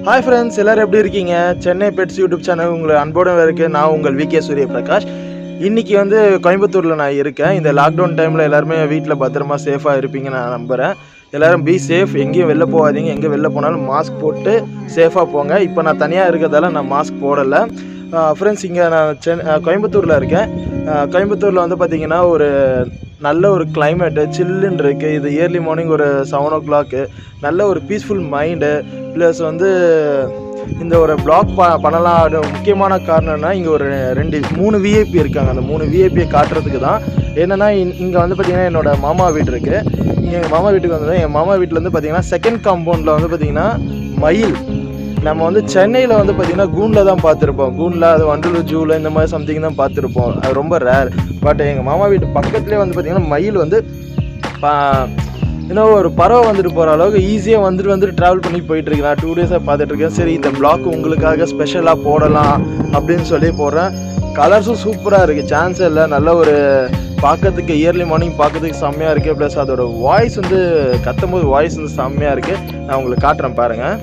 Hi friends, எல்லோரும் எப்படி இருக்கீங்க? சென்னை பெட்ஸ் யூடியூப் சேனல் உங்களை அன்போடு இருக்குது. நான் உங்கள் விகே சூரியபிரகாஷ். இன்றைக்கி வந்து கோயம்புத்தூரில் நான் இருக்கேன். இந்த லாக்டவுன் டைமில் எல்லாருமே வீட்டில் பத்திரமா சேஃபாக இருப்பீங்கன்னு நான் நம்புகிறேன். எல்லோரும் பி சேஃப், எங்கேயும் வெளில போகாதீங்க. எங்கே வெளில போனாலும் மாஸ்க் போட்டு சேஃபாக போங்க. இப்போ நான் தனியாக இருக்கிறதால நான் மாஸ்க் போடலை. ஃப்ரெண்ட்ஸ், இங்கே நான் கோயம்புத்தூரில் இருக்கேன். கோயம்புத்தூரில் வந்து பார்த்திங்கன்னா ஒரு நல்ல ஒரு கிளைமேட்டு, சில்லுன்னு இருக்குது. இது இயர்லி மார்னிங் ஒரு 7 o'clock. நல்ல ஒரு பீஸ்ஃபுல் மைண்டு. ப்ளஸ் வந்து இந்த ஒரு ப்ளாக் பண்ணலாம். முக்கியமான காரணம்னா இங்கே ஒரு 3 விஐபி இருக்காங்க. அந்த 3 விஐபியை காட்டுறதுக்கு தான். என்னென்னா இங்கே வந்து பார்த்திங்கன்னா என்னோடய மாமா வீடு இருக்குது. எங்கள் மாமா வீட்டுக்கு வந்து என் மாமா வீட்டில் வந்து பார்த்திங்கன்னா செகண்ட் காம்பவுண்டில் வந்து பார்த்திங்கன்னா மயில். நம்ம வந்து சென்னையில் வந்து பார்த்திங்கன்னா கூண்டில் தான் பார்த்துருப்போம். கூண்டில் அது வண்டலூர் ஜூவில் இந்த மாதிரி சம்திங் தான் பார்த்துருப்போம். அது ரொம்ப ரேர். பட் எங்கள் மாமா வீட்டு பக்கத்துலேயே வந்து பார்த்திங்கன்னா மயில் வந்து இன்னும் ஒரு பறவை வந்துட்டு போகிற அளவுக்கு ஈஸியாக வந்துட்டு ட்ராவல் பண்ணி போயிட்டுருக்கு. நான் 2 days பார்த்துட்ருக்கேன். சரி, இந்த பிளாக் உங்களுக்காக ஸ்பெஷலாக போடலாம் அப்படின்னு சொல்லி போடுறேன். கலர்ஸும் சூப்பராக இருக்குது, சான்ஸே இல்லை. நல்ல ஒரு பார்க்கறதுக்கு இயர்லி மார்னிங் பார்க்கறதுக்கு செம்மையாக இருக்குது. ப்ளஸ் அதோட வாய்ஸ் வந்து கத்தும்போது வாய்ஸ் வந்து செம்மையாக இருக்குது. நான் உங்களுக்கு காட்டுறேன் பாருங்கள்.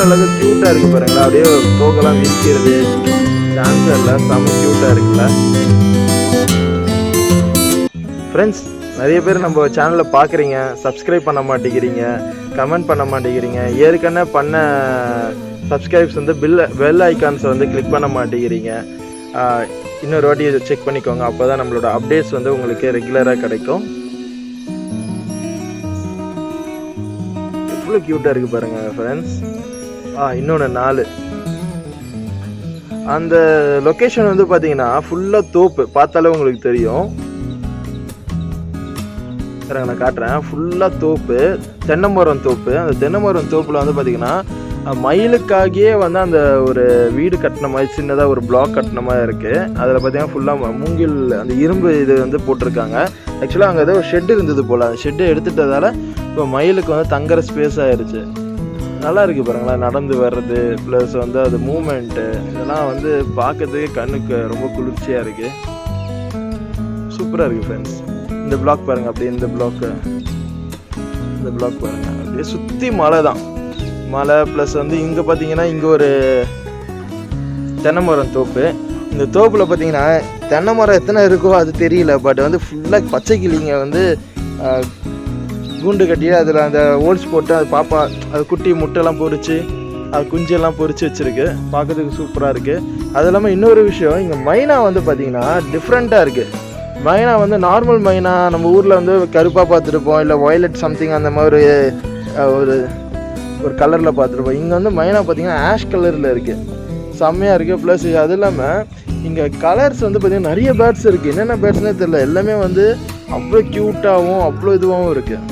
அளவு க்யூட்டாக இருக்குது பாருங்களா. அப்படியே தோக்கெல்லாம் விரிக்கிறது, சான்ஸ் இல்லை. செம்ம க்யூட்டாக இருக்குல்ல ஃப்ரெண்ட்ஸ். நிறைய பேர் நம்ம சேனலில் பார்க்குறீங்க, சப்ஸ்கிரைப் பண்ண மாட்டேங்கிறீங்க, கமெண்ட் பண்ண மாட்டேங்கிறீங்க. ஏற்கனவே பண்ண சப்ஸ்கிரைப்ஸ் வந்து பெல் ஐக்கான்ஸை வந்து கிளிக் பண்ண மாட்டேங்கிறீங்க. இன்னொரு வாட்டி இதை செக் பண்ணிக்கோங்க. அப்போ தான் நம்மளோட அப்டேட்ஸ் வந்து உங்களுக்கு ரெகுலராக கிடைக்கும். எவ்வளோ க்யூட்டாக இருக்குது பாருங்கள் ஃப்ரெண்ட்ஸ். இன்னொன்று 4. அந்த லொக்கேஷன் வந்து பார்த்தீங்கன்னா ஃபுல்லாக தோப்பு. பார்த்தாலே உங்களுக்கு தெரியும். சரி, நான் காட்டுறேன். ஃபுல்லாக தோப்பு, தென்னைமரம் தோப்பு. அந்த தென்னைமரம் தோப்பில் வந்து பார்த்தீங்கன்னா மயிலுக்காகியே வந்து அந்த ஒரு வீடு கட்டின மாதிரி சின்னதாக ஒரு பிளாக் கட்டின மாதிரி இருக்குது. அதில் பார்த்தீங்கன்னா ஃபுல்லாக மூங்கில் அந்த இரும்பு இது வந்து போட்டிருக்காங்க. ஆக்சுவலாக அங்கே ஏதோ ஒரு ஷெட்டு இருந்தது போல். அந்த ஷெட்டு எடுத்துட்டதால் இப்போ மயிலுக்கு வந்து தங்குற ஸ்பேஸ் ஆகிடுச்சு. நல்லா இருக்குது பாருங்களேன், நடந்து வர்றது ப்ளஸ் வந்து அது மூமெண்ட்டு, இதெல்லாம் வந்து பார்க்கறதுக்கு கண்ணுக்கு ரொம்ப குளிர்ச்சியாக இருக்குது. சூப்பராக இருக்குது ஃப்ரெண்ட்ஸ். இந்த பிளாக் பாருங்கள். அப்படியே இந்த பிளாக் பாருங்கள். அப்படியே சுற்றி மலை தான், மலை. ப்ளஸ் வந்து இங்கே பார்த்தீங்கன்னா இங்கே ஒரு தென்னைமரம் தோப்பு. இந்த தோப்பில் பார்த்தீங்கன்னா தென்னை மரம் எத்தனை இருக்கோ அது தெரியல. பட் வந்து ஃபுல்லாக பச்சை கிளிங்க வந்து கூண்டு கட்டி அதில் அந்த ஹோல்ஸ் போட்டு அது பாப்பா அது குட்டி முட்டைலாம் பொறிச்சு அது குஞ்செல்லாம் பொறிச்சு வச்சுருக்கு. பார்க்கறதுக்கு சூப்பராக இருக்குது. அது இல்லாமல் இன்னொரு விஷயம், இங்கே மைனா வந்து பார்த்திங்கன்னா டிஃப்ரெண்ட்டாக இருக்குது. மைனா வந்து நார்மல் மைனா நம்ம ஊரில் வந்து கருப்பாக பார்த்துருப்போம், இல்லை வயலட் சம்திங் அந்த மாதிரி ஒரு கலரில் பார்த்துருப்போம். இங்கே வந்து மைனா பார்த்திங்கன்னா ஆஷ் கலரில் இருக்குது. செம்மையாக இருக்குது. ப்ளஸ் அது இல்லாமல் இங்கே கலர்ஸ் வந்து பார்த்திங்கன்னா நிறைய பேர்ட்ஸ் இருக்குது. என்னென்ன பேர்ட்ஸ்னே தெரியல. எல்லாமே வந்து அவ்வளோ க்யூட்டாகவும் அவ்வளோ இதுவாகவும் இருக்குது.